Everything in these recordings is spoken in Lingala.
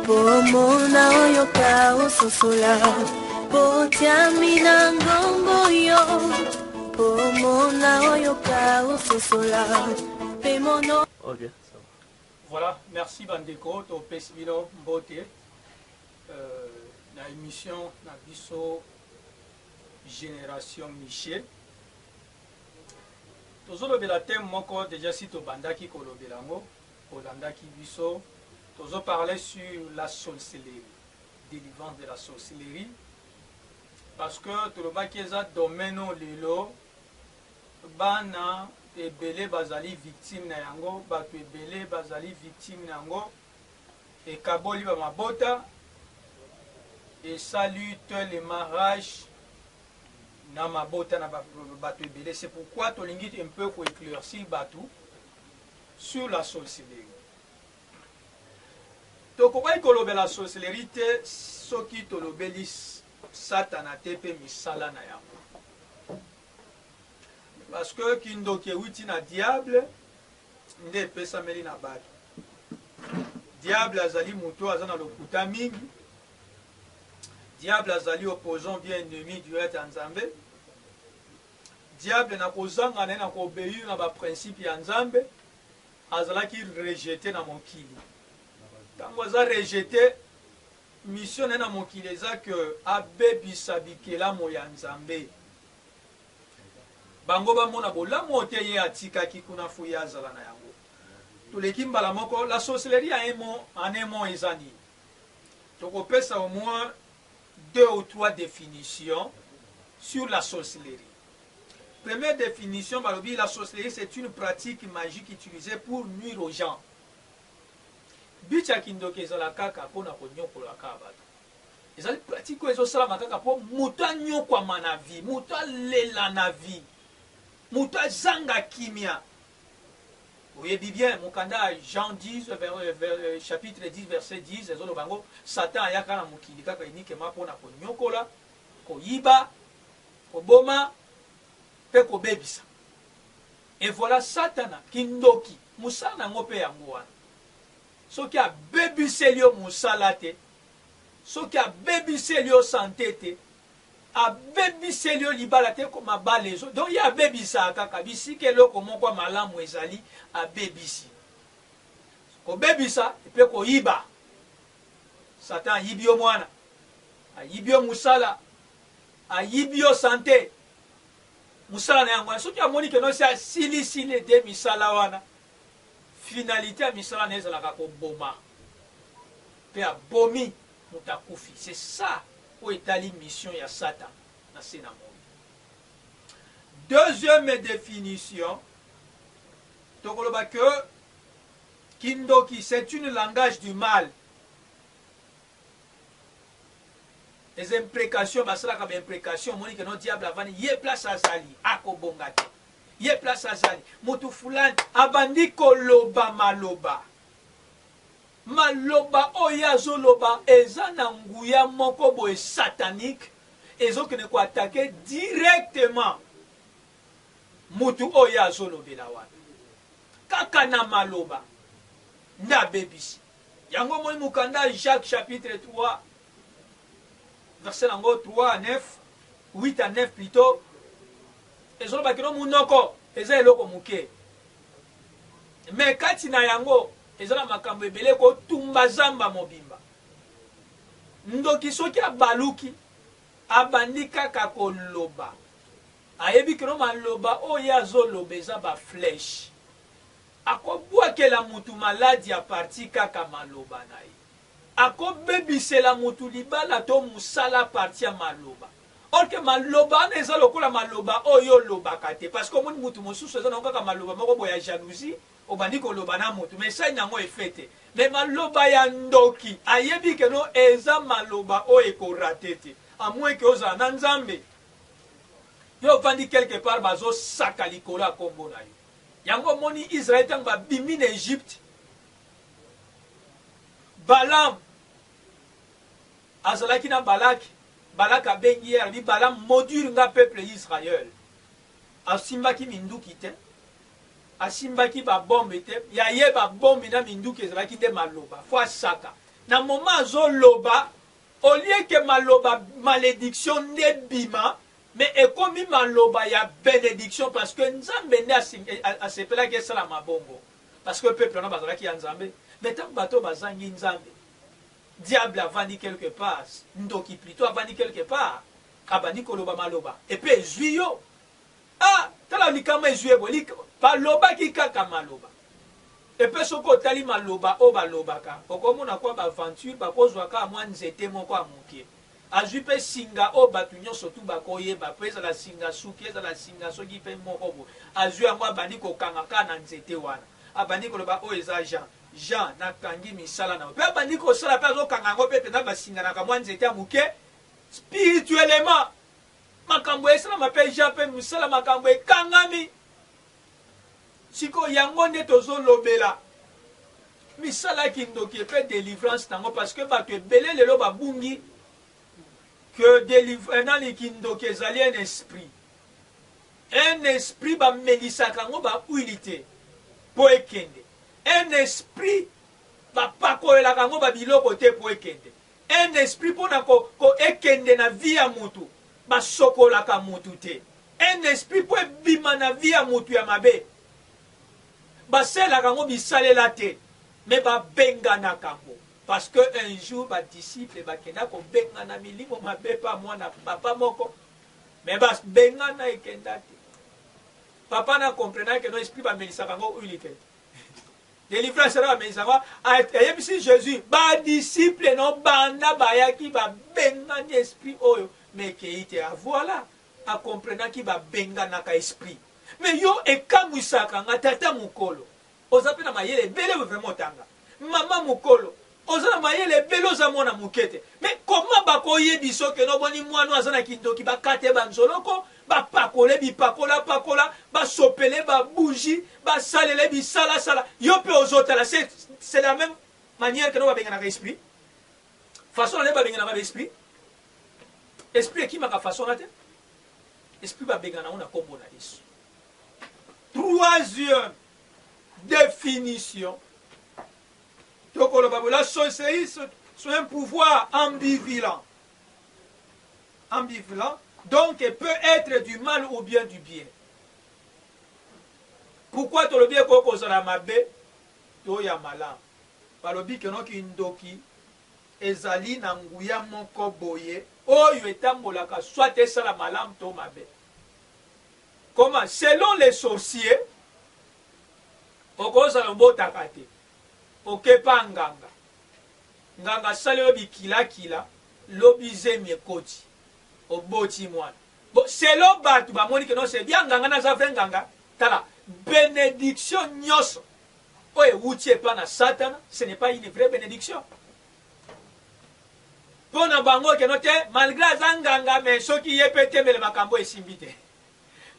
Pomona oyoka ososola Potiamina ngomboyo Pomona oyoka ososola Pemono. Ok, ça va. Voilà, merci Bandeko, to Pesibino Mbote. La émission na biso Génération Michel. Tozolo bela thème moko déjà si to bandaki kolobelango, kolandaki biso. Tozo parler sur la sorcellerie, délivrance de la sorcellerie. Parce que tout le baki eza domaine lelo bana ebele bazali victime na yango, bato ebele bazali victime na yango, et kaboli ba mabota et salute les mariages na mabota na bato ebele. C'est pourquoi tolingi un peu ko éclaircir bato sur la sorcellerie. Tokobai kolobe la sorcellerie te soki tolobeli satana te pe misala na yango. Parce que kindoki ewuti na diable nde epesameli na bato. Diable azali moto aza na lokuta mingi. Diable azali opposant bien ennemi du rete ya Nzambe. Diable na kozanga na kobeir na ba principe ya Nzambe azalaki rejeté na mokili. Tango aza rejeté mission na mokili eza que abebisa bikelamo ya Nzambe. Bango bamona bolamu te ye atikaki kuna fuya azala na yango. Toleki mbala moko la sorcellerie en un mot ezani. Tokopesa au moins 2 ou 3 définitions sur la sorcellerie. Première définition, balobi, la sorcellerie c'est une pratique magique utilisée pour nuire aux gens. Bicha kindoki ezala kaka pona konyokola ka bato. Ezali pratique ezo sala makaka po muta nyokwa na vie, muta lela na vie. Muta zanga kimia. Vous voyez bien, mukanda Jean 10 chapitre 10 verset 10 ezolo bango Satan ayaka na mukili kaka inikema pona konyokola, koyiba, koboma, pe kobebisa. Et voilà Satana kindoki musana ngope yango wana. Soki a bebiselio musala te, soki a bebiselio santé te, a bebiselio libala te koma balezo. Donc il y a bebisa kaka bisike loko moko malamu ezali a bebisi. Ko bebisa pe ko yiba. Satan yibio mwana, a yibio musala, a yibio santé. Musala na yango soki amoni ke no sia sili de misala wana. Finalité à misala na ezalaka ko boma. Pe a bomi mutakufi. C'est ça où est la mission ya Satan na sénamo. Deuxième définition, tokoloba que kindoki c'est une langage du mal. Les imprécations, basalaka ba imprécation, moni que non diable avani ye place azali akobongate. Ye place azali mutu fulani abandi koloba maloba. Maloba oyazo loba eza na nguya moko boye satanique ezo kene ko attaquer directement mutu oyazo lobela wana. Kaka na maloba na bebisi. Yango moni mukanda Jacques chapitre 3 verset 3 à 9, 8 à 9 plutôt. Ezo loba kino munoko eza eloko muke. Mais kati na yango ezala makambo ebele ko tumba zamba mobimba. Ndoki soki abaluki abandi kaka koloba. Ayebi kino maloba oyo azoloba eza ba flèche. Akobwakela mutu maladi a parti kaka maloba na ye. Akobebisela mutu libala to musala parti ya maloba. Or que maloba neza lokola maloba oyo lobaka te parce que moni mutu mosusu eza kaka maloba moko boya jalousie obandi koloba na mutu mais ça nango efete mais maloba ya ndoki ayebi ke no eza maloba oyo ko ratete à moins que oza na Nzambe yo vandi quelque part bazo saka likolo kombo na yo yango moni Israël tang ba bimi na Égypte Balaam azalaki na Balak abengi ye abi Balaam module nga peuple Israël asimbaki minduki te asimbaki ba bombe te ya ye ba bombe na minduki ezalaki de maloba fo saka na moment zo loba au lieu que maloba malédiction ne bima mais ekomi maloba ya bénédiction parce que nzambe ne asepela ke sala mabongo parce que peuple na bazala ki nzambe mais tant bato bazangi nzambe diable avandi quelque part ndoki plutôt avandi quelque part abandi koloba maloba et puis ezui ah tala likama ezui boli baloba ki kaka maloba et puis soko otali maloba o balobaka okomona kwa baventure bakozwaka mwa nzete moko ya moke azwi mpe singa o bato nyonso tu bakoyeba mpo ezala singa suki ezala singa soki mpe moko bo azwi yango abandi kokangaka na nzete wana abandi koloba oyo eza jean nakangi misala na mpe abandi kosala mpe azokanga yango mpe mpena basinganaka mwa nzete ya moke spirituellement makambo esalama mpe jean mpe misala makambo ekangami siko yango nde tozolobela misala kindoki epe délivrance nango parce que bato ebele lelo babungi que nani kindoki ezali un esprit bamelisaka yango bahuili te mpo ekende un esprit bapakolelaka yango babiloko te mpo ekende un esprit mpona ekende na vie ya mutu basokolaka mutu te un esprit mpo ebima na vie ya mutu ya mabe baselaka yango bisalela te me babenganaka yango parce que un jour badisciple bakenda kobengana milimo mabe pa mwana papa moko me babengana ekenda te papa na comprena ke no esprit bamelisaka yango huili te délivrance na bamelisaka yango eyebisi jésus badisciple no banda bayaki babengani esprit oyo me ekei te avoila akomprenaki babenganaka esprit mais yo ekamwisaka nga tata mokolo oza mpe na mayele ebele vraiment otanga mama mokolo oza na mayele ebele oza mwana moke te mais koma bakoyebi soki noboni mwana aza na kindoki bakate banzoloko bapakole bipakola basopele babuji basalele bisalasala yo mpe ozotala c'est la même manière que no babenganaka esprit façon na nde babenganaka baesprit esprit ekimaka façon na te esprit babengana ngo na kombo na yesu. Troisième définition, la sorcellerie, c'est un pouvoir ambivalent. Ambivalent, donc elle peut être du mal ou bien du bien. Pourquoi tu le bien qu'on a mabé, tu ya malam. Balobi que non ki ndoki, ezali na nguya moko boye, oyo etambolaka soit esala malam to mabé. Comment? Selon les sorciers, okozala mbotaka te okepa nganga nganga sali lobi kila lobi zemi ekoti oboti mwana bon selon bato bamoni ke non c'est bien nganga naza vrai nganga tala bénédiction nyonso oyo ewuti epa na satana ce n'est pas une vraie bénédiction mpo na bango ke no te malgré aza nganga mais soki ye mpe temele makambo esimbi te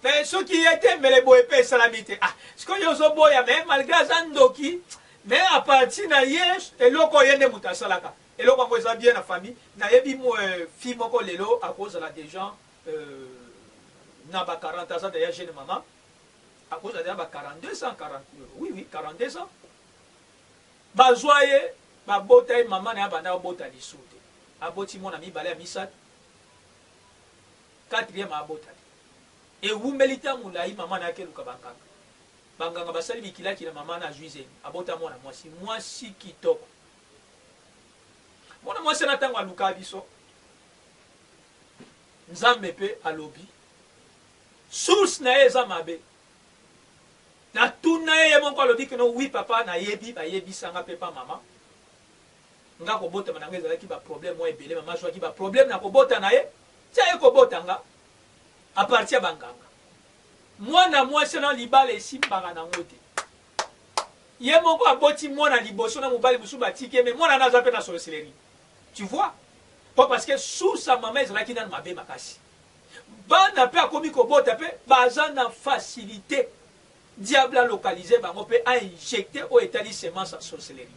mais ce qui était mais les boyes salamité ah ce que yo zo boya mais malgré ça ndoki mais à partir na yes et loko yende mutasalaka et loko ngo za bien la famille na yebi mo fi moko lelo à cause la des gens na ba 40 ans d'ailleurs jeune maman à cause de ba 42 140 oui 42 ans ba joye ba botaye maman na banda bota lisute aboti mona mi bale misat 4e abota et wumbelita mulai mama na keluka banganga basali bikilaki na mama na juize abota mwana mwasi kitoko mwana mwasi na tango aluka biso nzambe pe alobi source na eza mabe na tuna ye moko alobi que no oui papa na yebi ba yebisanga pe pa mama nga ko bota mananga ezalaki ba problème mo ebele mama joaki ba problème na ko bota na ye tia ye ko botanga à partir banganga mwana mwasi na libala esimbaka nango te ye moko aboti mwana liboso na mobali mosusu batiki mais mwana naza mpe na sorcellerie tu vois parce que sous sa mama ezalaki nanu mabe makasi bana mpe akomi kobota mpe baza na facilité diable alokalize bango mpe ainjecte oyo etali semence ya sorcellerie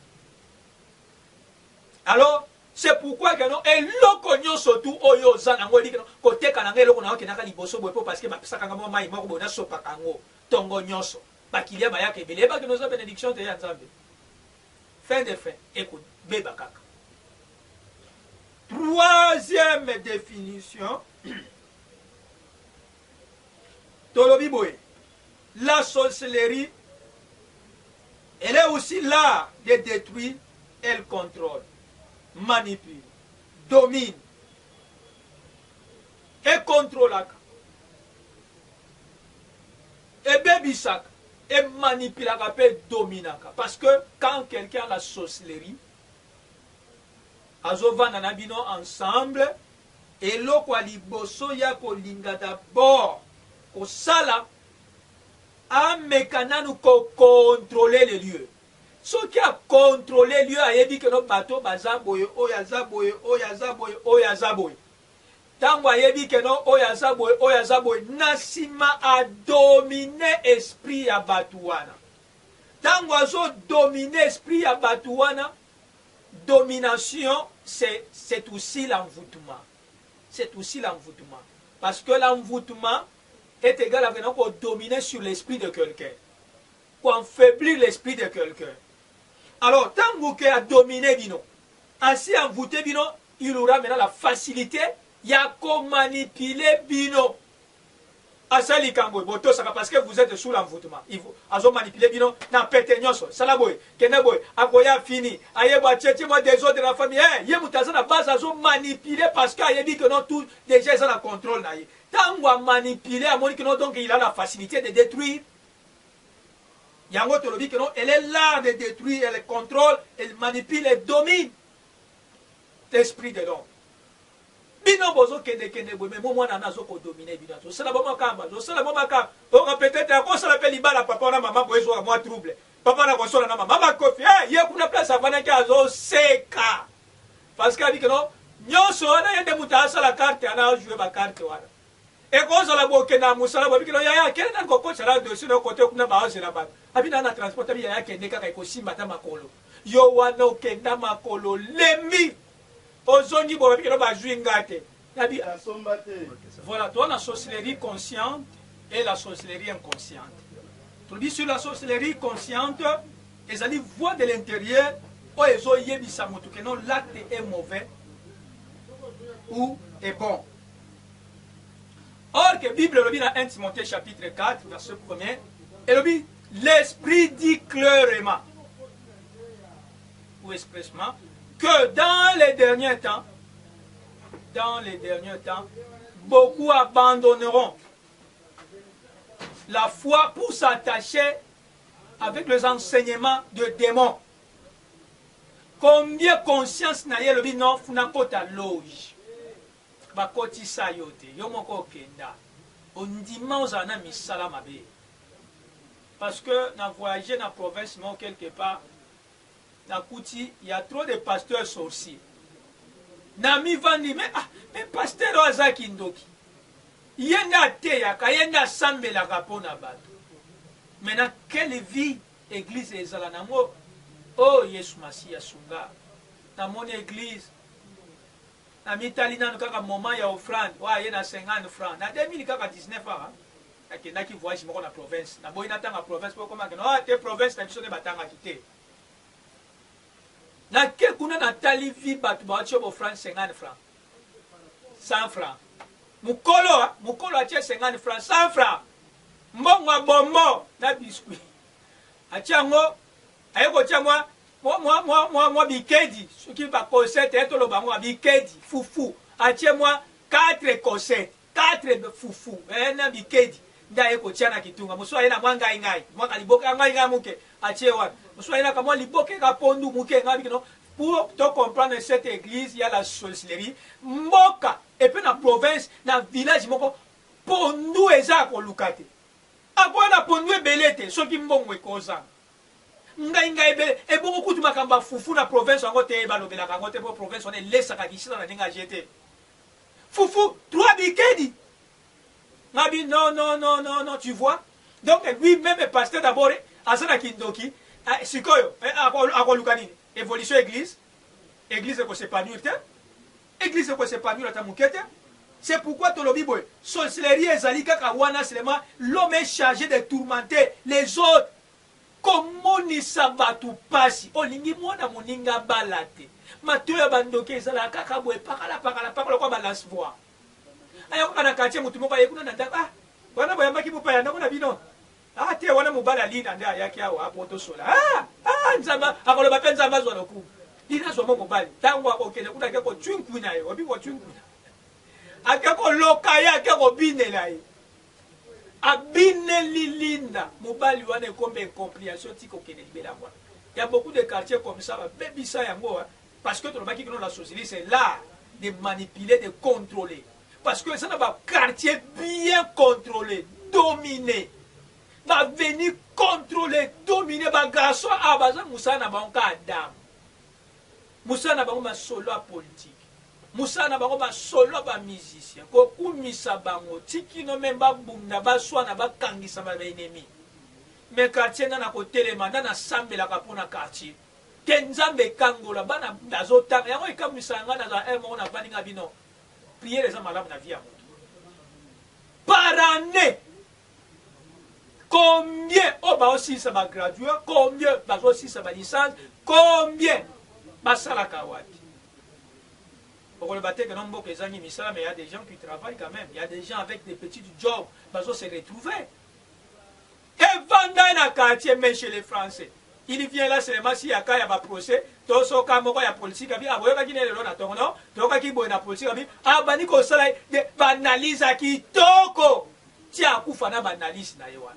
alors c'est pourquoi que non eloko nyonso tu oyo oza nango eliki koteka nanga eloko nango kenaka liboso boye po parce que bapesaka ngo mai moko boye nasopaka yango ntongo nyonso bakilia bayaka ebele eyebaki noza bénédiction te ya nzambe fin de fin écoute beba kaka Troisième définition. Tolobi boye. La sorcellerie, elle est aussi l'art de détruire. Elle contrôle, manipule, domine et contrôle. Et bébissak et manipule et domine. Parce que quand quelqu'un a la sorcellerie, azova nanabino ensemble et l'okwa liboso ya kolinga d'abord au sala a mécanano ko contrôler les lieux. Ce qui a contrôlé le lieu a dit que nos bateaux bazaboye oyazaboye oyazaboye oyazaboye. Tango a dit que nos oyazaboye oyazaboye nasima a dominé esprit à Batouana. Tango a dominé esprit à Batouana. Domination, c'est aussi l'envoûtement. C'est aussi l'envoûtement. Parce que l'envoûtement est égal à venir pour dominer sur l'esprit de quelqu'un. Pour affaiblir l'esprit de quelqu'un. Alors, tant que a dominé Bino, ainsi envoûté Bino, il aura maintenant la facilité, il y a qu'à manipuler Bino. Asali Kamboy, parce que vous êtes sous l'envoûtement. Il faut manipuler Bino, n'a pété nyoso, salaboy, keneboy, akoya fini, ayeba tchétché, moi des autres de la famille, yemutaza na base azo manipuler parce qu'il dit que non, tout, déjà ils ont le contrôle. Tant qu'on manipuler, à mon que non, donc il a la facilité de détruire. Yango tolobi que non, elle est là de détruire, elle contrôle, elle manipule, elle domine l'esprit de l'homme. Bino bozo kende boy, mais moi nana zo ko dominer bino. So sala boma kamba, so sala boma kamba. On peut-être à quoi ça l'appelle libala papa na maman boy zo moi trouble. Papa na ko sola na maman kofi. Ye kuna place avana ka zo seka. Parce que dit que non, nyoso na yende mutasa la carte ana jouer ba carte wana. Et quand ça la boke na musala boy que non ya kene na ko coach la dessus no côté kuna ba na ba. Abina na transport abi ya kende ka ko simba ta makolo. Yo wana okenda makolo lembi. Voilà, toi la sorcellerie consciente et la sorcellerie inconsciente. Tu dis sur la sorcellerie consciente, ils allaient voir de l'intérieur, où ils ont yébissamoto, que non, l'acte est mauvais ou est bon. Or que la Bible le dit dans 1 Timothée chapitre 4, verset 1er, et le dit, l'Esprit dit clairement, ou expressement, que dans les derniers temps, beaucoup abandonneront la foi pour s'attacher avec les enseignements de démons. Combien conscience n'a le non funakota loge. Bakoti sayote, yomoko kenda. On dit mausana misala mabe. Parce que dans voyagé dans la province, mais quelque part, il y a trop de pasteurs sorciers. Nami vandi, mais pasteur Ozaki Ndoki. Il y a te yaka, il y a sambe la rapona bato. Maintenant, quelle vie église est la namo? Oh, Yesu Masia Sunga. Dans mon église, dans l'Italie, dans le moment, il y a offrande. Il y a 50 francs. Dans 2019 francs. Il y a qui voyagent dans la province. Dans la province, tes provinces, tu as des bâtards à quitter. Na ke kuna na tali vi batu ba cho bo francs 50 francs 100 francs mukolo atie 50 francs 100 francs mbongo bombo na biscuit atia ngo ayeko tia moi bikedi soki ba concert eto lo bango bikedi fufu atie moi 4 concert 4 fufu na bikedi nda yeko tia na kitunga muso ayena mwanga ingai mwaka liboka ngai muke atie wa pour te comprendre cette église, il y a la sorcellerie. Mboka, et puis dans la province, dans le village, pour nous, et ça, pour Lukate. Après, pour nous, belete, ceux qui m'ont dit que ça. Et beaucoup de makamba foufou dans la province, on a été province, on est laissé à ici dans la ligne AGT. Foufou, 3 bikedi. Non, tu vois. Donc, lui-même est pasteur d'abord, Asana Kindoki. Sikoyo, akolukani, évolution église ko s'épanouir, église ko s'épanouir ta moukete. C'est pourquoi tolobi boy, sorcellerie ezali kaka wana seulement l'homme est chargé de tourmenter les autres. komonisa batu pasi olingi mwana moninga balate matoya bandoke ezala kaka boye pakala kwa balance voir aya kana katie mutu moko ayekuna na ndaka wana boyambaki bopaya ndako na bino te wana mobala lina nde ayaki awa apotosola nzamba akoloba mpe nzamba azwa lokumu lina azwa mo mobali ntango akokende kuna ake kotwinkuna ye obi kotwinkuna ake koloka ye ake kobinela ye abineli linda mobali wana ekombe incomprehension ti kokende libela mwana ya beaucoup de quartiers comme ça babebisa yango parce que tolobaki kino la société c'est là de manipuler de contrôler parce que ça na ba quartier bien contrôlé dominé va venir contrôler dominer ba garçon abaza musana ba onka adam musana ba ngoma solo politique musana bango ba solo ba musicien ko kumisa bango tikino memba bunda ba swana ba kangisa ba ennemi mais quartier na ko telema na sambela ka pona quartier tenzambe kangola bana dazotanga yango ikamisa ngana za mo na baninga bino prier les malamu na vie ya moto par année combien ba aussi ça va graduer combien ba aussi ça va licence combien ba sala kawati. Mais il y a des gens qui travaillent quand même. Il y a des gens avec des petits jobs. Ils vont se retrouver. Et vendant dans le quartier, même chez les Français. Il vient là seulement s'il y a un procès. Tout ce qui est la politique, il y a des politique. Ah, bani ko sala de banalise qui toko. Tia kufana banalise na yewa.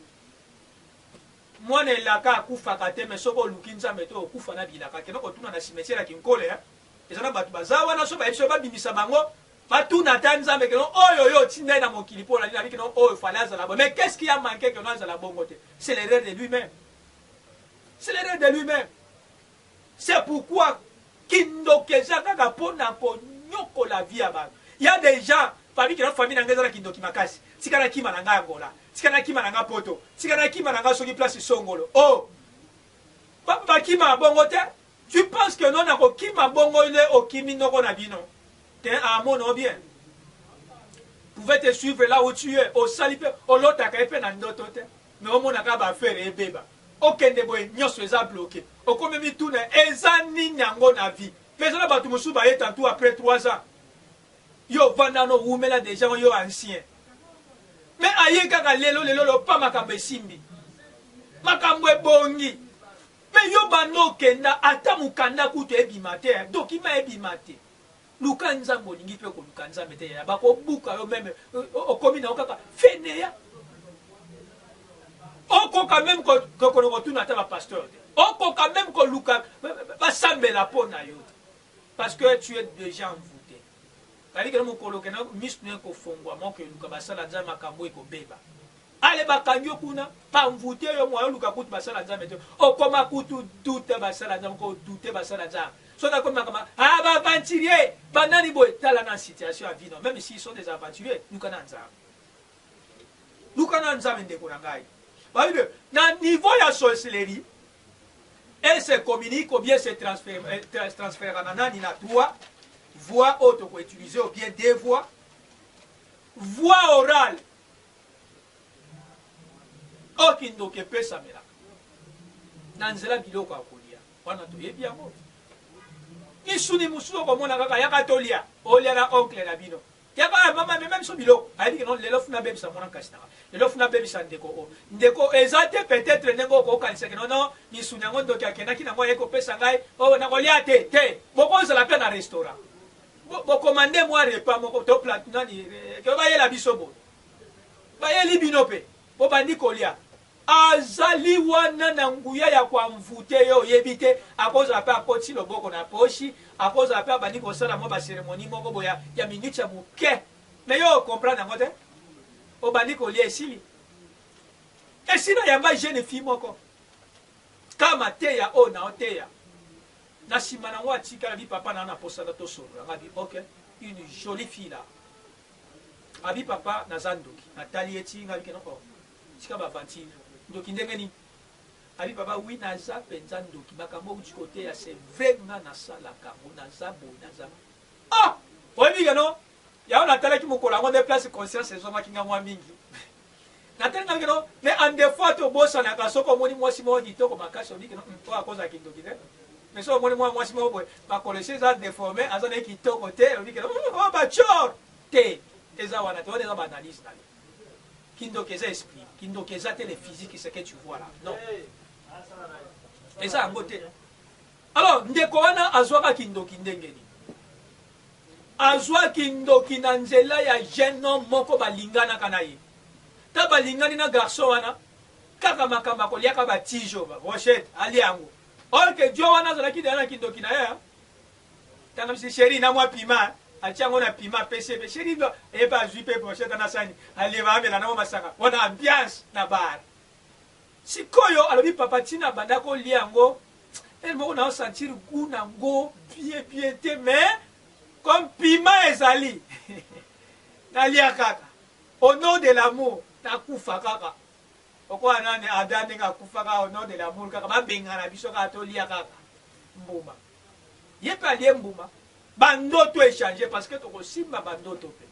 Moi ne la ka kufa kate mais soko lukinza meto kufana bilaka. Keno ko tuna na cimetière ki nkole hein. Ezana batu bazawa na so ba ebiso ba bimisa bango batu na tanza mekeno oyo tinda na mokili pona ni na bikeno oyo falaza la. Mais qu'est-ce qui a manqué que nous à la bongote? C'est l'erreur de lui-même. C'est l'erreur de lui-même. C'est pourquoi kindokeza kaka pona ko nyoko la vie aba. Il y a des gens parmi qui na famille na ngeza na kindoki makasi. Sikana kima na nga ngola. Sikana kima na nga poto. Sikana kima na nga soki place songolo. Oh. Papa kima bongote. Tu penses que non, on a bongo ile okimi noko na bino. T'es à mon bien. Pouvez te suivre là où tu es. Au salipe, au l'autre à kaipe na ndoto te. Mais au mon akaba faire et beba. Okende boy nyoso eza bloqué. Okome mi tourne ezani nyango na vie. Pesana batu musu ba yeta tout après 3 ans. Yo vanda no umela déjà yo ancien. Mais aye kaka lelo pa makambe simbi. Makambo ebongi. Mais yo bando kenda ata mukanda kutu ebimate dokima ebimate lukanza molingi pe ko lukanza mete ya bako buka yo même okomi na okaka feneya oko quand même ko retourne ata ba pasteur oko quand même ko luka ba sambela pona yo parce que tu es déjà envoûté kali ke mo koloke na misne ko fongwa mo ke luka basala nzama makambo eko beba. Ale bakanyo kuna pa mvute yo moyo luka kutu basala nzambe te okoma kutu dute basala nzambe ko dute basala nzambe so na koma kama ba aventurier banani boy tala na situation à vie non même s'ils sont des aventuriers luka na nzambe ndeko na ngai ba bibe na niveau ya sorcellerie elle se communique ou bien se transfère na nani na toi voix auto ko utiliser ou bien des voix orale. Okindoke pesa mela nanzela biloko akolia wana toyebi yango isuni musuko komona kaka yaka tolia olia na oncle na bino yaka mama même so biloko ayi que non lelo funa bebisa mona kasina lelo funa bebisa ndeko ezate peut-être nengo ko kanisa que non misuni yango ndoki akena kina mo yeko pesa ngai o na kolia te bokonza la peine na restaurant bo commander moi repas moko to plat nani ke ba yela bisobo ba yeli binope bo bandi kolia azali wana na nguya ya kwa mvute yo yebite akoza pa akoti loboko na poshi akoza pa bandi kosala mo ba cérémonie moko boya ya minute ya muke mais yo comprendre ngote o bandi kolia esili esina yamba jeune fille moko kama teya o na oteya na simana ngo atika bi papa na posala to solo ngabi OK une jolie fille là abi papa na zandoki na talieti ngabi kenoko tika ba vantine ndoki ndengeni abi papa oui na za penza ndoki makambo du côté ya c'est vraiment na sala kango na za bo na za ah oyebi gano ya on atala ki mokola ngo de place conscience ezoma kinga mwa mingi natenga kino mais en des fois to bossa na kasoko moni mwasi mo di to ko makasi obi kino to akoza kindoki te mais so moni mwasi mo boy ba kolese za déformé azana ki to côté obi kino oh ba chor te eza wana to eza ba analyse na kindoki eza esprit kindoki eza te le physique c'est que tu vois là non eza ngote alors ndeko wana azwaka kindoki ndengeni azwa kindoki na nzela ya jeune homme moko balinganaka na ye ta balingani na garçon wana kaka makambo akoliaka batijo brochette ali yango or que dio wana azalaki deya na kindoki na ye tanga misi sheri na mwa pima atia yango na pima pcp sheri eyeba azwi mpe brochette na sani aleba amela nango masaka wana ambiance na bar sikoyo alobi papa ntina banda kolia yango ele moko na osentir goût nango bien te mais comme pima ezali nalia kaka au nom de l'amour nakufa kaka okoa nani ada ndenge akufa kaka au nom de l'amour kaka babengana biso kaka tolia kaka mbuma ye mpe alie mbuma bandoto échange parce que tokosimba bandoto mpe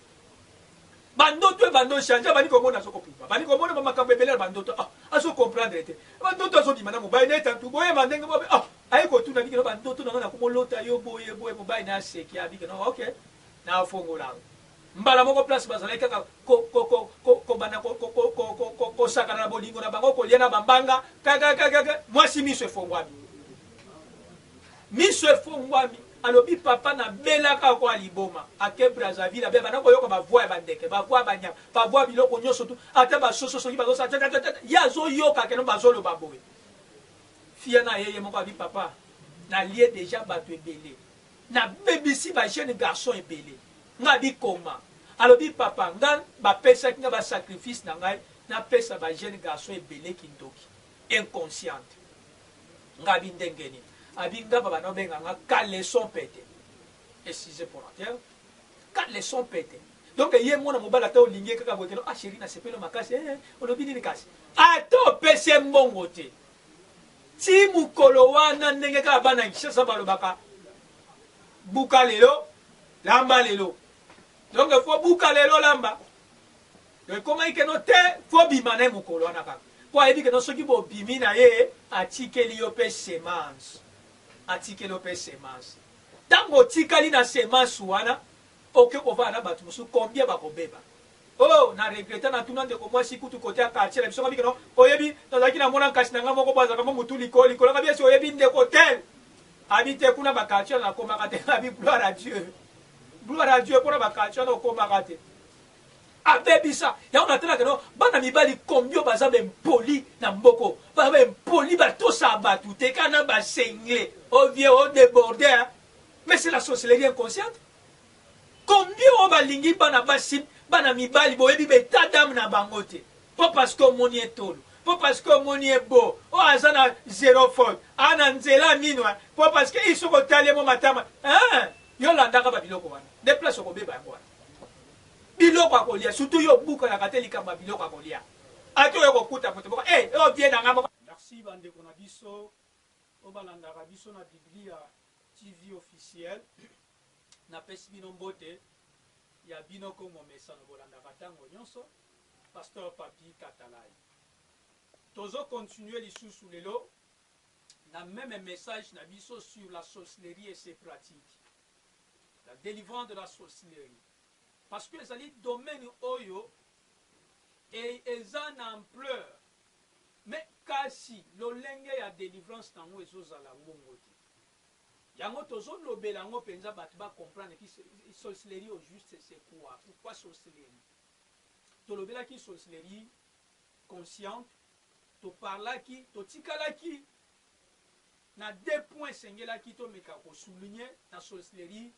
bandoto e bando échange bani komona azokopuma bani komona bamakambo ebele na bandoto azocomprendre te bandoto azobima na mobali naye tantu boyeba ndenge bobe aye kotuna bikeno bandoto nango nakomolota yo boye mobali naseki abikeno ok nafongola mbala moko place bazalaki kaka kobanda kosakana na bolingo na bango kolia na bambanga kaka mwasi miso efongwami alobi papa na belaka ko aliboma ake Brazzaville abe bana koyoka bavoi ya bandeke bavoi banyama bavoi biloko nyonso tu ata basoso soki bazosa ya azoyoka keno bazoloba boye fia na yeye moko abi papa na lie déjà bato ebele na bebisi ba jeune garçon ebele nga bikoma alobi papa nga bapesaki nga basacrifice na ngai napesa ba jeune garçon ebele kindoki inconsciente nga bindengeni abinga baba no benga nga 4 leçons pété excusez pour la terre 4 leçons pété donc ye mona mobala ta olingi kaka bwekelo chéri na sepelo makasi olobi nini kasi ato pese mbongo te ti mukolo wana ndenge kaka bana Kinshasa balobaka buka lelo lamba lelo donc faut buka lelo lamba donc comment ikeno te faut bima na mukolo wana kaka po ayebi keno soki bobimi na ye atikeli yo pe semence atikeli yo pe semence ntango otikali na semence wana oke kovaa na bato mosusu combien bakobeba oh na regreta na tuna ndeko mwasi kutu kote ya quartier na biso nga bikeno oyebi nazalaki na mona nkasi na nga moko bazalaka mo mutu likolo nga biesi oyebi ndeko tel abi te kuna bakartier na komaka te abi gloire à Dieu mpona bakartier na okomaka te abebisa yango natalaka no bana mibali kombio baza bempoli na mboko baza bempoli batosa bato te kana basengle ovie odéborde mais c'est la sorcellerie inconsciente combien o balingi bana basi bana mibali boyebi beta dame na bango te po parce que omoni etolo po parce que omoni ebo o aza na zéro faute ana nzela minwa po parce que iso kotali mo matama yo landaka babiloko wana deplace okobeba yango wana biloko akolia surtout yo bukanaka te likambo ya biloko akolia ati oyo kokuta moto moko ovie nanga moko merci bandeko na biso o balandaka biso na biblia tv officiel napesi bino mbote ya bino kongo mesano bolandaka ntango nyonso pasteur papi katalai tozo continuer lisusu lelo na même message na biso sur la sorcellerie et ses pratiques la délivrance de la sorcellerie parce que ezali domaine oyo et eza na ampleur mais kasi lolenge ya délivrance nango ezozala ngongo te yango tozolobela yango mpenza bato bacomprendre ki sorcellerie au juste c'est quoi pourquoi sorcellerie tolobelaki sorcellerie consciente toparlaki totikalaki na 2 points esengelaki tomeka kosouligne na sorcellerie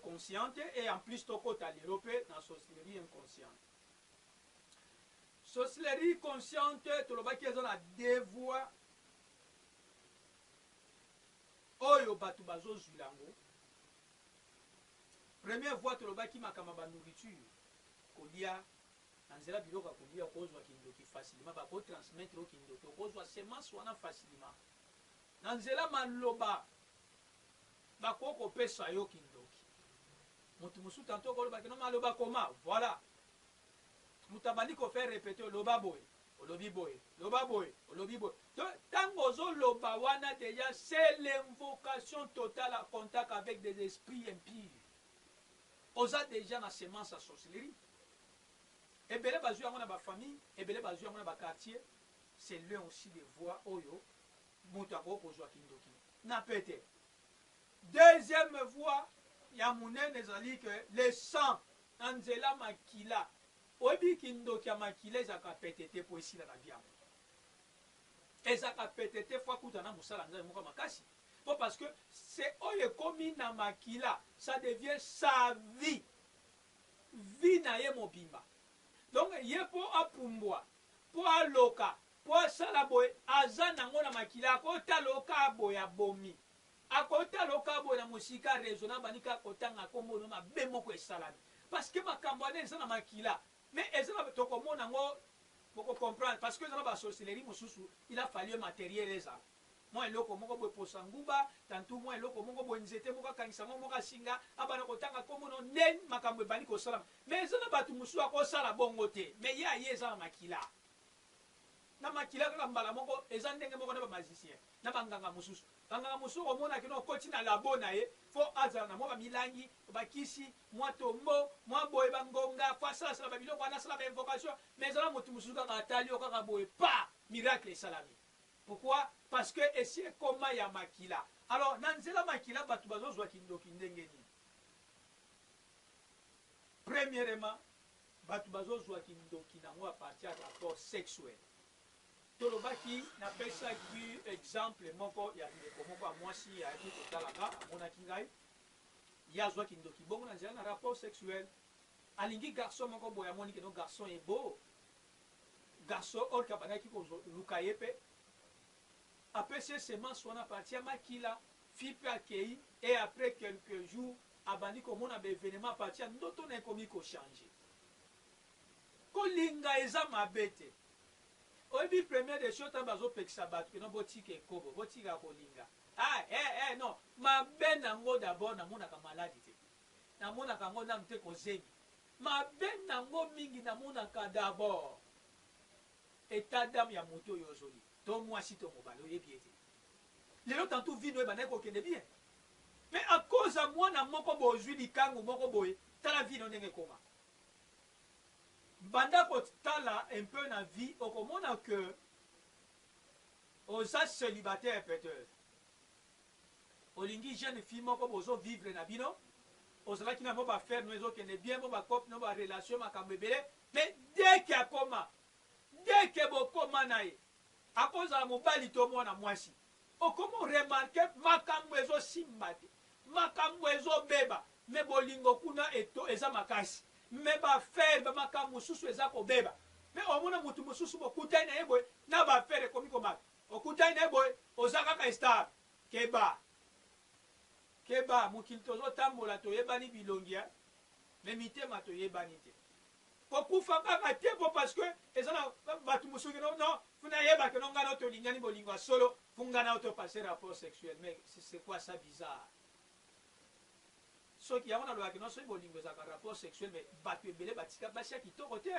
consciente et en plus tokota lelo mpe na sorcellerie inconsciente sorcellerie consciente tolobaki eza na 2 voies oyo bato bazozwila yango première voie tolobaki makambo ya banourriture kolia na nzela biloko ya kolia okozwa kindoki facilement bakotransmettre o kindoki okozwa semence wana facilement na nzela maloba bakokopesa yo kindoki moto mosusu tanto okolobaki no maloba koma voilà mutabani ko faire répéter loba boy olobi boy loba boy olobi boy donc tango zo loba wana déjà c'est l'invocation totale en contact avec des esprits impurs oza déjà na semence à sorcellerie ebele bazwi yango na ba famille ebele bazwi yango na ba quartier c'est l'un aussi des voies oyo mutu akokozwa kindoki na pete deuxième voie ya munene ezali que le sang na nzela makila oyebi kindoki ya makila ezalaka pete te mpo esila na biango ezalaka pete te fo akuta na mosala nzambe moko makasi mpo parce que c'est oyo ekomi na makila ça devient sa vie vie na ye mobimba donc ye mpo apumbwa mpo aloka mpo asala boye aza nango na makila akotaloka boye abomi akotaloka boye na mosika raisonna banika akotanga kombo no mabe moko esalami parce que makambo wana eza na makila mais eza na tokomona yango boko comprendre parce que eza na basorcellerie mosusu il a fallu matériel eza mwa eloko moko boye posa nguba tantu mwa eloko moko boye nzete moko akangisa ngo moko asinga abana kotanga kombo no ndeni makambo ebandi kosalama mais eza na bato mosusu akosala bongo te mais ye aye eza na makila na makila kaka mbala moko eza ndenge moko na bamagicien na banganga mosusu banganga mosusu omonaki no okoti na labo na ye fo azala na mwa bamilangi bakisi mwa tombo mwa boye bangonga fo asalasala babiloko wana asala bainvocation mais ezala motu mosusu kaka atali yo kaka boye pa miracle esalami pourquoi parce que esi ekoma ya makila alors na nzela makila bato bazozwa kindoki ndenge nini premièrement bato bazozwa kindoki nango a partir ya rapport sexuel tolobaki napesaki exemple moko ya ndeko moko ya mwasi ayaki kotalaka amonaki ngai ye azwaki ndoki bongo na nzela na rapport sexuel alingi garçon moko boye amoni keno garçon ebo garçon oyo abandaki koluka ye mpe apesi ye semence wana parti ya makila fi mpe akei et après quelques jours abandi komona baévénement a parti ya ndoto na ekomi kochange kolinga eza mabe te oyebi première des choses ntango bazopekisa bato keno botika ekobo botika kolinga non mabe nango d'abord namonaka maladi te namonaka yango nanu te kozemi mabe nango mingi namonaka d'abord état d'âme ya moto oyo ozoli to mwasi to mobali oyebi ete lelo tantu vino ebandaki kokende bien mais à cause ya mwana moko boye ozwi likangu moko boye tala vino ndenge ekoma banda kotala un peu na vie okomona que oza célibataire peut-être olingi jeune fille moko bozo vivre na bino ozalaki na mo bafere no ezokende bien mo bacope no barelation makambo ebele mais dès ke akoma dès ke bokoma na ye akozala mobali to mwana mwasi okomo remarke makambo ezosimba te makambo ezobeba me bolingo kuna eto eza makasi me bafere bamakambo mosusu eza kobeba me omona motu mosusu bokutani na ye boye na bafere ekomi komaka okutani na ye boye oza kaka stable keba mokili tozotambola toyebani bilongia me mitema toyebani te kokufa kaka te po parce que eza na bato mosusu non funa yebake no ngana tolingani bolingo ya solo fungana otopase rapport sexuel mais c'est quoi ça bizarre soki yango nalobaki no soki bolingo ezalaka rapport sexuel mais bato ebele batika basi ya kitoko te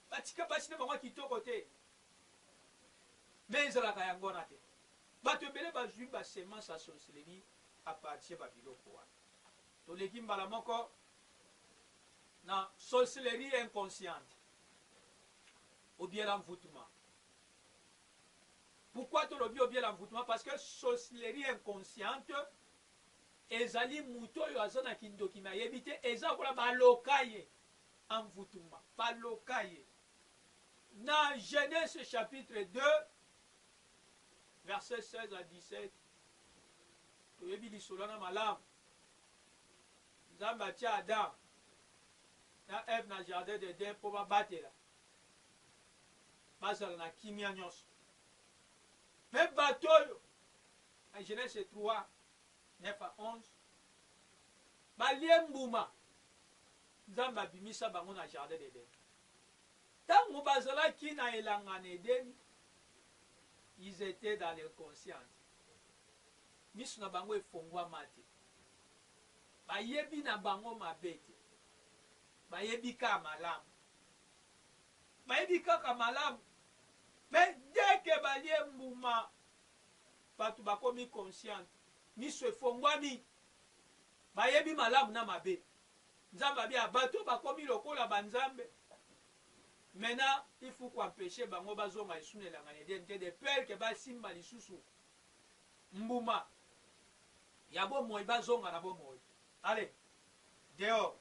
batika basi na bango ya kitoko te mais ezalaka yango wana te bato ebele bazwi basemence ya sorcellerie a partir babiloko wana toleki mbala moko na sorcellerie inconsciente obiela mvutuma. Pourquoi tolobi obiela mvutuma? Parce que sorcellerie inconsciente ezali muto yo azana kindoki na yebite eza kola balokaye mvutuma balokaye. Na Genèse chapitre 2 verset 16 à 17 toyebi lisolo na malamu Nzambe atia Adam na Eve na jardin d'Eden mpo babatela bazala na kimia nyonso me bato oyo na Genèse 3 9 à 11 balie mbuma Nzambe abimisa bango na jardin d'Eden. Ntango bazalaki na elanga na Eden, ils étaient dans l'inconscience. Miso na bango efongwama te. Bayebi na bango mabe te. bayebi kaka malamu bayebi kaka malamu mais dès que balie mbuma bato bakomi consciente miso efongwami bayebi malamu na mabe nzambe abi bato bakomi lokola banzambe maintenant il faut qu'empêcher bango bazonga esunelanga nedente de peur que basimba lisusu mbuma ya bomoi bazonga na bomoi allez dehors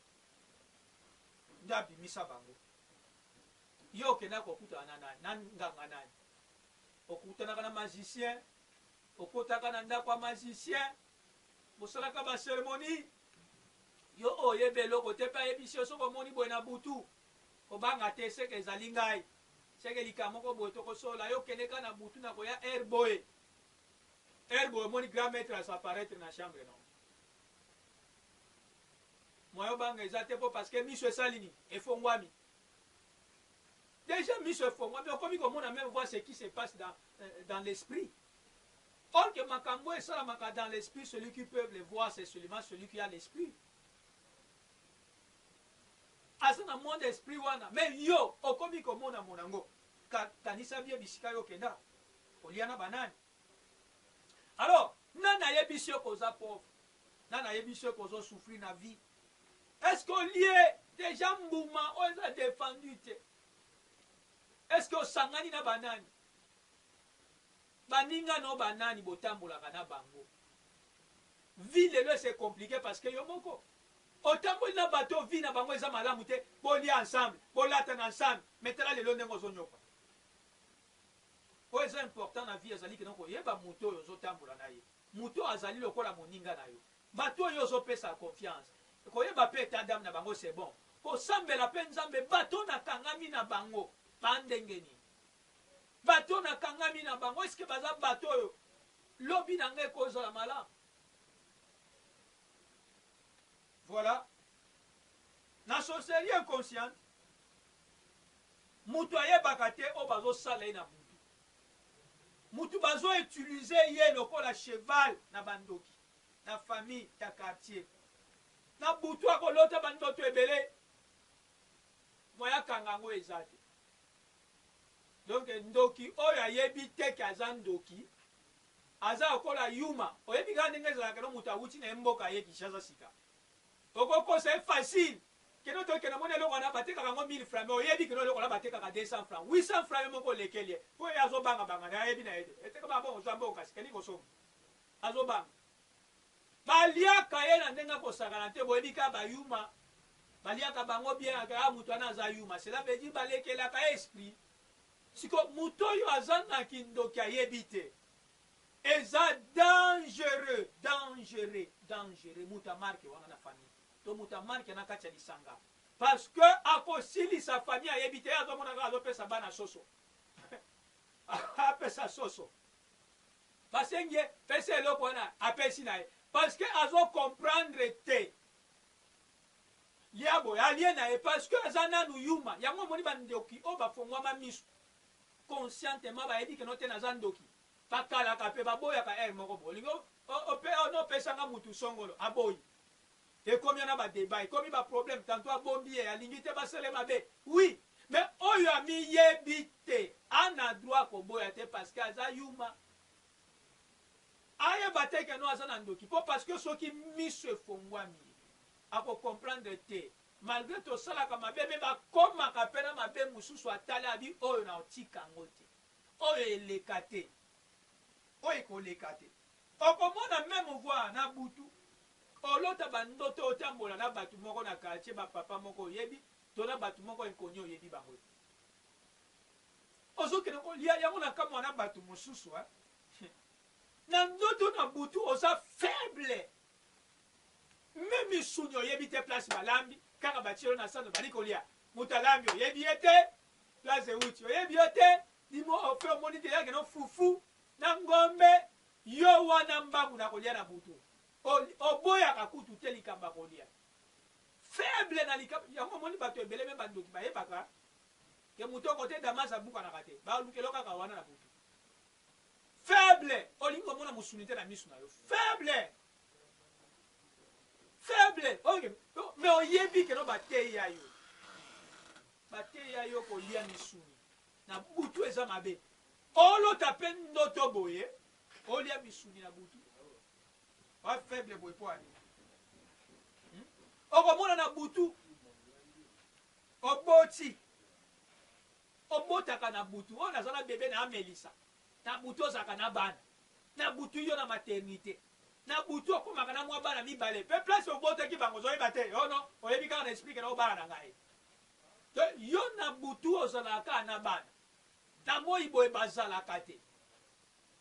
nde abimisa bango yo okenda kokutana na nganga nani okutanaka na magicien okotaka na ndako ya magicien bosalaka baceremonie yo oyeba eloko te mpe ayebisi yo soki omoni boye na butu obanga te seke ezali ngai seke likambo moko boye tokosola yo okendeka na butu na koya aire boye omoni grand maître asaparaître na chambre non moyo banga eza te mpo parce que miso esali nini efongwami déjà miso efongwami okomi komona même voir ce qui se passe dans l'esprit. Or que makambo esalamaka dans l'esprit, celui qui peut le voir c'est seulement celui qui a l'esprit. Asa na monde esprit wana mais yo okomi komona monango kanisa bie bisika yo kenda oliana banani. Alors nana yebisi yo koza pauvre nana yebisi yo kozo souffrir na vie. Est-ce qu'on lié déjà mbuma on a défendu te? Est-ce que osangani na banani baninga no banani botambolaka na bango? Vie lelo c'est compliqué parce que yo moko otamboli na bato vie na bango eza malamu te bolia ensemble bolatana ensemble metala lelo ndenge ozonyoka oyo eza important na vie azali kena koyeba moto oyo ozotambola na ye moto azali lokola moninga na yo bato oyo ozopesa confiance koyeba mpe eta dame na bango c'est bon kosambela mpe nzambe bato nakangami na bango bandenge nini bato nakangami na bango eske baza bato oyo lobi na ngai ekozala malamu. Voilà. Na sorcellerie inconsciente mutu ayebaka te oyo bazosala ye na mutu mutu bazoutilize ye lokola cheval na bandoki na famille ya quartier na butu akolota bandoto ebele moyakanga yango eza te. Donc ndoki oyo ayebi te ke aza ndoki aza lokola yuma oyebi kaka ndenge ezalaka no mutu awuti na mboka ye Kinshasa sika okokosa facile keno tokena mona eloko wana batekaka yango 1000 francs mais oyebi keno eloko wana batekaka 200 francs 800 francs moko olekeli ye po ye azobangabanga na ayebi na ye te eteka babongo ozwa mboka sikeli kosomba azobanga baliaka ye na ndenge akosakana te boyebi kaka bayuma baliaka bango bien aka mutu wana aza yuma cela veut dire balekelaka esprit siko mutu oyo azangaki ndoki ayebi te eza dangereux mutu amarke wana na famille to mutu amarke na kati ya lisanga parce que akosilisa famille ayebi te azomona kaka azopesa bana soso apesa soso basengi ye pesa eloko wana apesi na ye parce que azokomprendre te liabo alie na ye parce que aza nanu yuma yango omoni bandoki oyo bafongwama miso conscientement bayebi keno te naza ndoki bakalaka mpe baboyaka ere moko bolingi onopesanga mutu songolo aboyi ekomi na badeba ekomi baproblème tanto abombi ye alingi te basele mabe oui mais oyo amiyebi te ana droit koboya te parce que aza yuma ayeba te keno aza na ndoki mpo parce que soki miso efongwami akokomprendre te malgré tosalaka mabe me bakomaka mpe na mabe mosusu atali abi oyo na otika yango te oyo eleka te oyo ekoleka te okomona meme voir na butu olota bandoto otambola na bato moko na quartier bapapa moko oyebi to na bato moko ekoni oyebi bango ozokende kolia yango na kamwa na bato mosusu na ndoto na butu oza faible meme misuni oyebi te place balambi kaka batielo na sando bali kolia moto alambi oyebi ye te place euti oyebi yo te dimo ofe omoni te yake no fufu na ngombe yo wana mbangu na kolia na butu oboyaka kutu te likamba kolia faible na likamba yango omoni bato ebele me bandoki bayebaka ke moto oko te damasa bukanaka te balukelo kaka wana na butu faible olingi omona mosuni te na miso na yo faible okay. Mais oyebi keno bateya yo bateya yo kolia misuni na butu eza mabe olota mpe ndoto boye olia misuni na butu wa faible boye po ani okomona na butu oboti obotaka na butu oyo naza na bebe na amelisa na butu ozalaka na bana na butu yo na maternité na butu okomaka na mwa bana mibale mpe place obotaki bango ozoyeba te yono oyebi kaka na explike na obana na ngai yo na butu ozalaka na bana na moi boye bazalaka te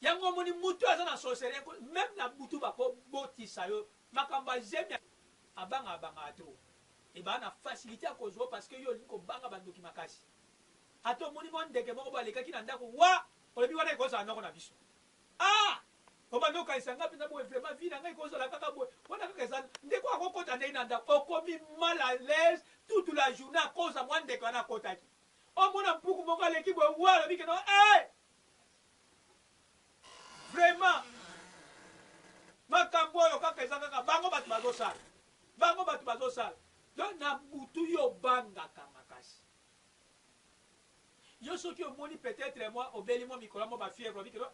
yango omoni mutu aza na sorcellerie meme na butu bakobotisa yo makambo azemi abanga tro ebaa na facilité ya kozwa parce que yo olingi kobanga bandoki makasi ata omoni mo ndeke moko balekaki na ndako wa olobi wana ekozala noko na biso obanda okanisa nga mpena boye vraiment vi na ngai ekozala kaka boye wana kaka eza ndeko akokota ndenge na ndako okomi mal à l'aise toute la journée akoza mwa ndeko wana akotaki omona mpuku moko aleki boye wa alobi keno vraiment makambo oyo kaka eza kaka bango bato bazosala donc na butu yo bangaka makasi yo soki omoni peut-être moi obeli mwa mikolo mo bafièvre obi keno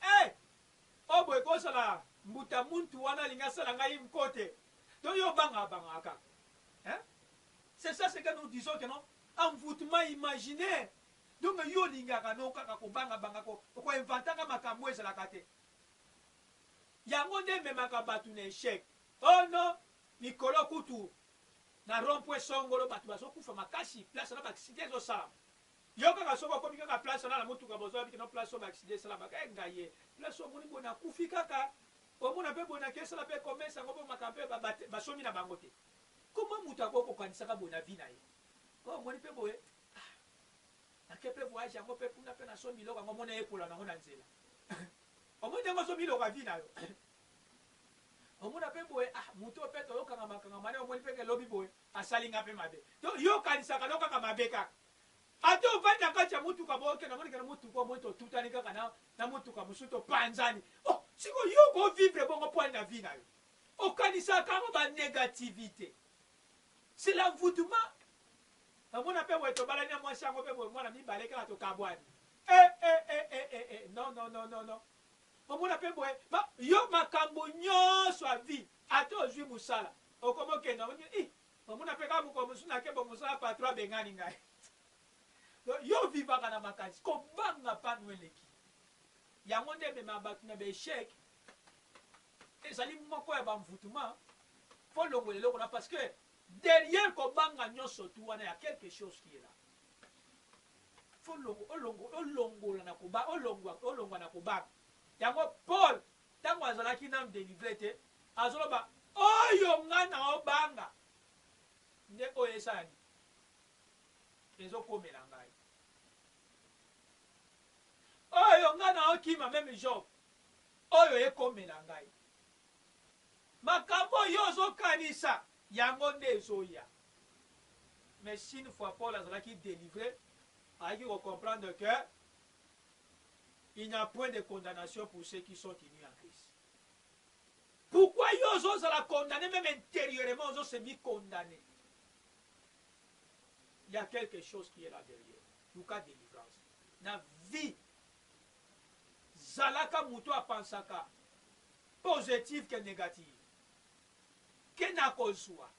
o boye kosala mbuta muntu wana alingi asala ngai mkote donc yo bangaka c'est ça ce que nous disons que non envoûtement imaginaire donc yo olingaka no kaka kobangabanga koinventaka makambo ezalaka te yango nde ememaka bato na échec oh non mikolo kutu na rond-point songolo bato bazokufa makasi place na baaccident ezosalama yo kaka soki okomi kaka place wana na motuka bozwabiki no place oyo baaccident esalamaka ngai ye place omoni boye nakufi kaka omona mpe boye nakesala mpe commerce yango bomaka mpe basomi na bango te koma moto akokokanisaka boye na vi na ye omoni mpe boye nake mpe voyage yango mpe kuna mpe nasomi biloko yango omona epola nango na nzela omoni ndengo osomi biloko ya vi na yo omona mpe boye moto mpe toyokanga makanga ne omoni mpe kelobi boye asalinga mpe mabe to yokanisaka no kaka mabe kaka ate ovandi na kati ya motuka bookenda monikena motuka omoi totutani kaka na motuka mosusu topanzani siko yo kovivre bongo mpo ani na vi na yo okanisaka yango banégativité c'est l'envoûtement omona mpe boye tobalani ya mwasi yango mpe boye mwana mibale kaka tokabwani non omona mpe boye yo makambo nyonso ya vi ate ozwi mosala okomi okenda omona mpe kaka mokolo mosusu nakebo mosala patron abengani ngai yo vivaka na makanisi kobanga pano eleki yango nde emema bato na baéchec ezali moko ya bamvutuma fo longola eloko na parce que derrière kobanga nyonso tu wana ya quelque chose qui est là fo olongola na kobanga yango paul ntango azalaki nanu délivre te azoloba oyo nga na obanga nde oyo esalani ezokomela ngai oyo nga na okima meme job oyo ekomela ngai makambo oyo ozokanisa yango nde ezoya mais une fois paul azalaki délivré ayaki kocomprendre que il n'y a point de condamnation pour ceux qui sont unis en Christ. Pourquoi yo ozozala condamné même intérieurement ozosemi condamné? Il y a quelque chose qui est là derrière. Luka délivrance. Na vie zalaka muto apansaka positif que négatif. Ke nakozwa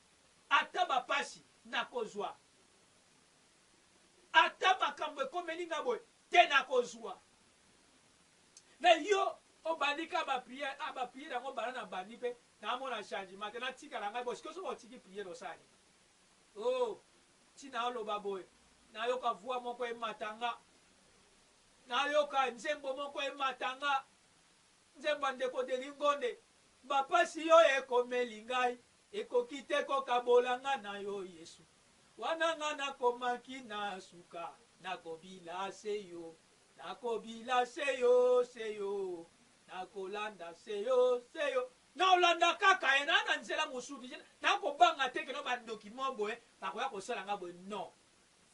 ata bapasi nakozwa ata makambo ekomeli nga boye te nakozwa. Mais yo obandika bapriere bapriere yango bana na bandi mpe naamona changement te natikala ngai boye sikoyo soki otiki priere osali ntina oloba boye nayoka voix moko ematanga nayoka nzembo moko ematanga nzembo ndeko delingonde bapasi yo ekomeli ngai ekoki te kokabola nga na yo yesu wana nga nakomaki na suka nakobila se yo nakobila seyo nakolanda seyo naolanda kaka ena na nzela mosusu nakobanga te keno bandokimo boye bakoya kosala nga boye non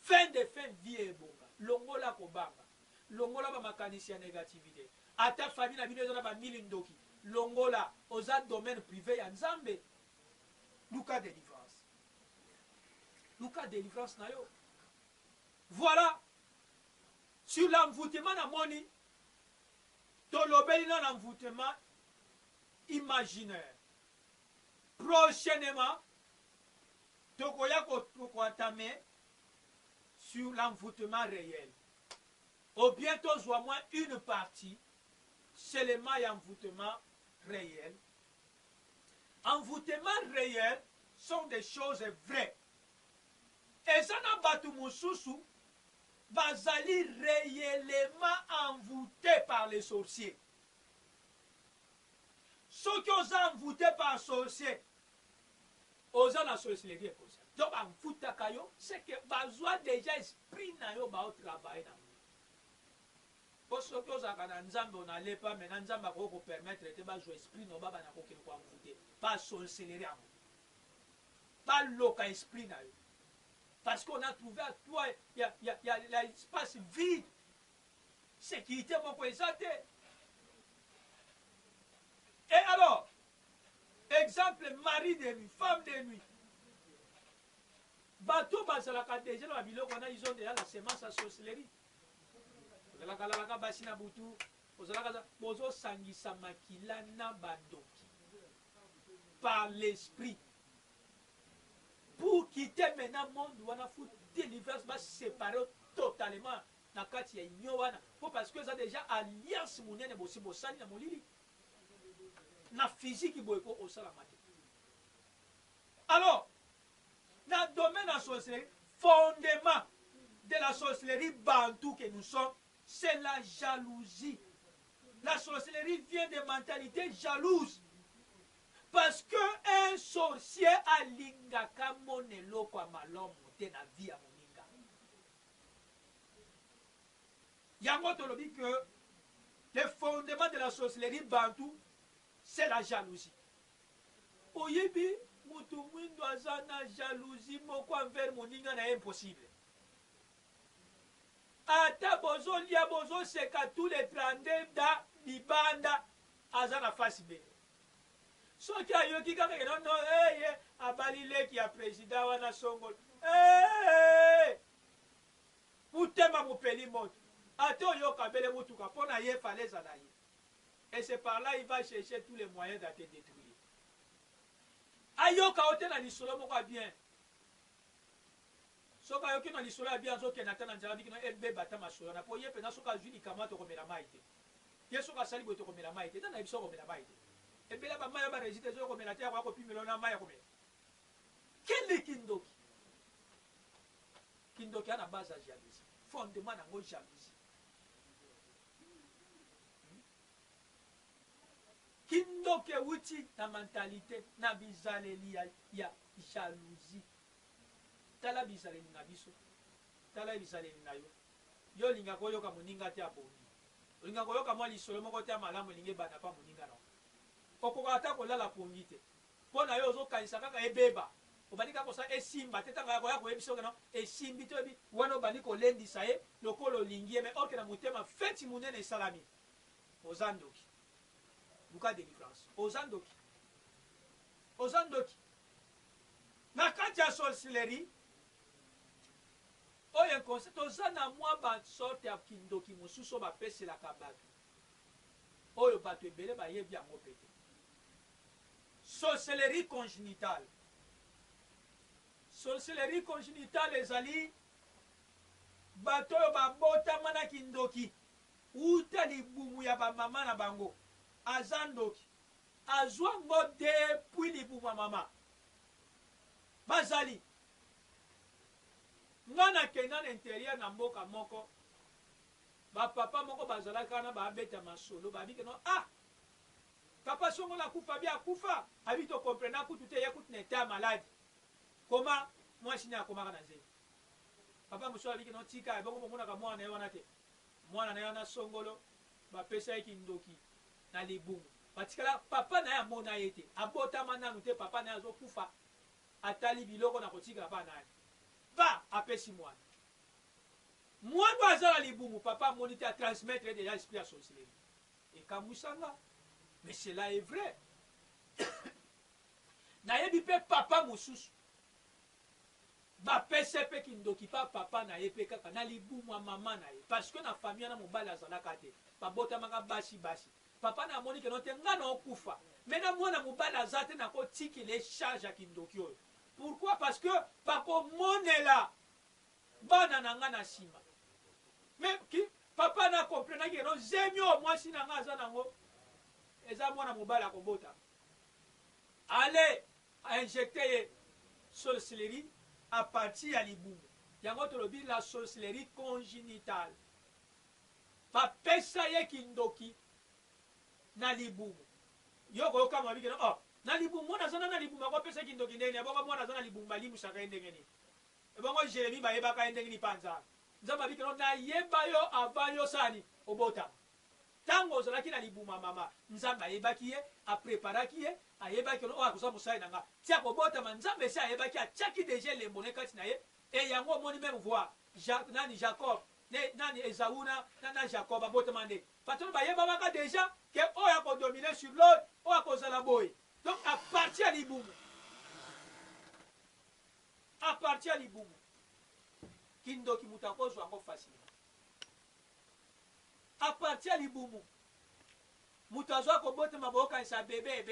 fin de fin vie ebonga longola kobanga longola bamakanisi ya négativité ata famille na bino eza na bamili ndoki longola oza domaine privé ya nzambe luka délivrance na yo Voilà. Sur l'envoûtement na moni, tolobeli na l'envoûtement imaginaire. Prochainement, tokoya koatame sur l'envoûtement réel. Au bientôt, soit moins une partie, seulement l'envoûtement réel. Envoûtement réel sont des choses vraies. Et ça n'a pas tout moussoussou. Bazali réellement envoûté par les sorciers. Ceux qui ont envoûté par les sorciers, aux la sorcellerie est comme ça. Donc, envoûté kayo, c'est que besoin déjà esprit na yo ba au travail na. Pour ceux qui ont nzambe on n'allait pas maintenant nzambe ko ko permettre de ba jouer esprit no ba na ko ke ko envoûté. Pas sorcellerie. Pas loka esprit na yo. Parce qu'on a trouvé à toi, il y a l'espace vide. Sécurité, mon présenté. Et alors, exemple, mari de nuit, femme de nuit. Bateau, bazalaka déjà, ils ont déjà la semence à sorcellerie. Bazalaka basina butu, bazalaka bozo sangisa makila na bandoki. Par l'esprit. Pour quitter maintenant le monde, on a foutu délivrance, va se séparer totalement. Parce que ça déjà alliance monene bosi bosani na molili. Na physique boyko au salamate. Alors, dans le domaine de la sorcellerie, fondement de la sorcellerie bantou que nous sommes, c'est la jalousie. La sorcellerie vient de mentalités jalouses. Parce qu'un sorcier a lingaka monelo kwa malomo te na vie ya moninga. Yango tolobi que le fondement de la sorcellerie bantou, c'est la jalousie. Oyebi, mutu mwindo azana jalousie moko envers moninga na impossible. Ata bozo lia bozo seka tous les 32 da libanda azana fasi be. Soki ayoki kaka ke non abali leki ya président wana songolo. Mutema mupeli moto. Ate oyoka bele mutuka pona ye falaise na ye. Et c'est par là il va chercher tous les moyens de te détruire. Ayoka ote na lisolo moko bien. Soka ayoki na lisolo bien soki na tana nzala bikino elbe bata masolo na po ye pena soka juni kamato ko mela maite. Ye soka sali boto ko mela maite. Tana biso ko mela maite. Et bien là, il va résister sur comme la terre, comme la maille. Quel est Kindoki? Kindoki a la base à jalousie. Fondement à la jalousie. Kindoki outil la mentalité, na bizaleli ya jalousie. Tala bizaleli na biso. Tala bizaleli na yo. Yo linga koyoka moninga te aboni. Linga koyoka mo lisolo moko te malamu linge bana pa moninga na. Okokata kolala pongi te pona yo ozokanisa kaka ebeba obandi kaka kosa esimba te tanga yakoya koyebiso keno esimbi te oyebi wana obandi kolendisa ye lokolo olingi ye me oke na motema feti monene esalami oza ndoki luka délivrance oza ndoki na kati ya sorcellerie oyo concept oza na mwa basorte ya kindoki mosusu oyo bapeselaka bato oyo bato ebele bayebi yango pete. Sorcellerie congénitale. Sorcellerie congénitale ezali bato oyo babotama na kindoki uta libumu ya bamama na bango aza ndoki azwa ngo depuis libumu ya mama bazali nga nakenda na intérieur na mboka moko bapapa moko bazalaka na babeta masolo babike no papa songo la kufa bien kufa abi to comprendre kutu te yakutu n'était malade comment moi sinya koma kana nzeli papa muso abi ke no tika e bongo mona ka mwana yona te mwana na yona songolo ba pesa yiki ndoki na libumu batikala papa na ya mona yete abota mananu te papa na yazo kufa atali biloko na kotika pa nani ba apesi mwana mwana azala libumu papa monite à transmettre déjà l'esprit à sorcellerie et kamusanga. Mais cela est vrai. Nayebi pe papa mosusu. bapese mpe kindoki pa papa na ye mpe kaka na libumu ya mama na ye parce que na famille wana mobali azalaka te babotamaka basi papa na amoni keno te nga na okufa me na mwana mobali aza te nakotikela charge ya kindoki oyo pourquoi parce que bakomonela bana na nga na nsima me papa na komprenaki keno zemi oyo mwasi na nga aza nango eza mwana mobali akobota ale ainjecte ye sorcellerie à partir ya libumu yango tolobi la sorcellerie congénitale bapesa ye kindoki na libumu yo koyoka mabi keno oh na libumu mwana aza na libumu akopesa kindoki ndenge ebongo mwana aza na libumu balimusaka ye ndenge nini ebongo Jérémie bayebaka ye ndenge nini mpa nzambe nzambe abi keno nayeba yo avant yo sani obotama ntango ozalaki na libumu ya mama nzambe ayebaki ye apreparaki ye ayebaki oyo akoza mosali na nga tia kobotama nzambe esi ayebaki atiaki deja elembo ne kati na ye e yango omoni meme voi nani jacob nani ezau na jacob abotama nde patono bayebamaka deja ke oyo akodomine sur l'autre oyo akozala boye donc a partir ya libumu kindoki moto akozwa yango facilement a partir ya libumu moto azwa kobotama bokanisa bebe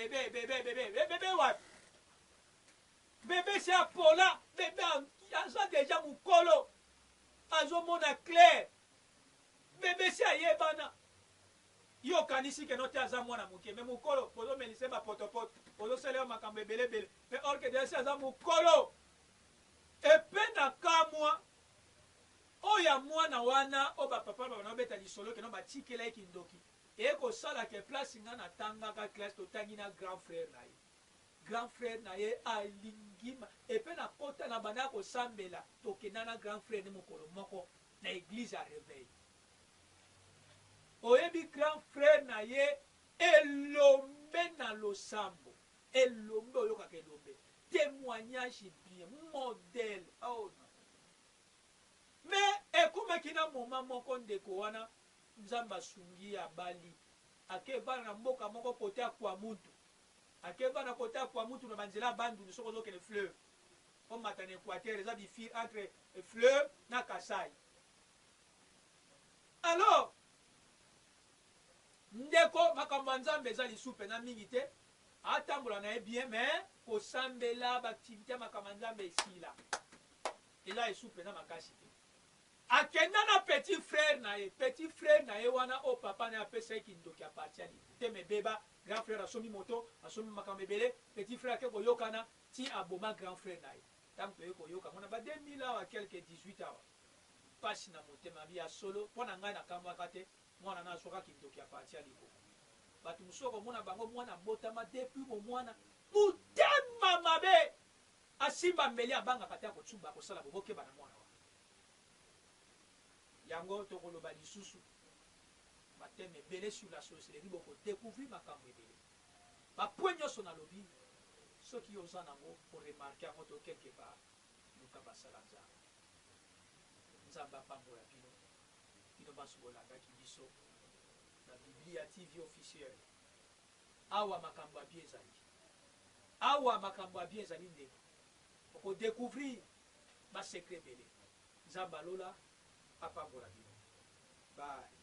wapi bebe se apola bebe aza deja mokolo azomona clair bebe se ayebana yo okanisi keno te aza mwana moke me mokolo bozomelise bapotopoto bozoseleyo makambo ebelebele me orke deja se aza mokolo epe na kamwa oyo ya mwana wana oyo bapapa bana obeta lisolo keno batikela ye kindoki ekosala ke place nga natangaka classe totangi na grand frère na ye alingima epe na kota na banda kosambela tokenda na grand frère ne mokolo moko na église ya réveil oyebi grand frère na ye elombe na losambo elombe oyokaka elombe témoignage bien modèle oh non mais ekomaki na moma moko ndeko wana nzambe asungi abali akevana na mboka moko kote akwa mutu akevana kote akwa mutu na banzela bandundu soko ozokende fleuve omata na équateur eza bifire entre fleuve na kasai alors ndeko makambo ya nzambe eza lisupe na mingi te atambola na ye bien mais kosambela baaktivité ya makambo ya nzambe esila eza lisupe na makasi te akenda na petit frère na ye wana o papa na ye apesa ye kindoki aparti ya te mebeba grand frère asomi moto asomi makambo ebele petit frère ake koyokana ti aboma grand frère na ye ntango toye koyoka mona ba 2000 awa quelque 18 awa mpasi na motema bi ya solo mpo na ngai nakambwaka te mwana na asoka kindoki aparti ya libomo bato mosusu okomona bango mwana botama depuis bomwana motema mabe asimba mbeli abangaka te akotsuba akosala bobokeba na mwana yango tokoloba lisusu bateme ebele sur la sorcellerie bokodécouvrir makambo ebele bapoint nyonso nalobi soki oza nango koremarke yango to quelque part luka basala nzambe nzambe apambola bino baso bolandaki biso na biblia tv officiel awa makambo ya bien ezali ndenge okodécouvrir basekre ebele nzambe alola apambola bino bye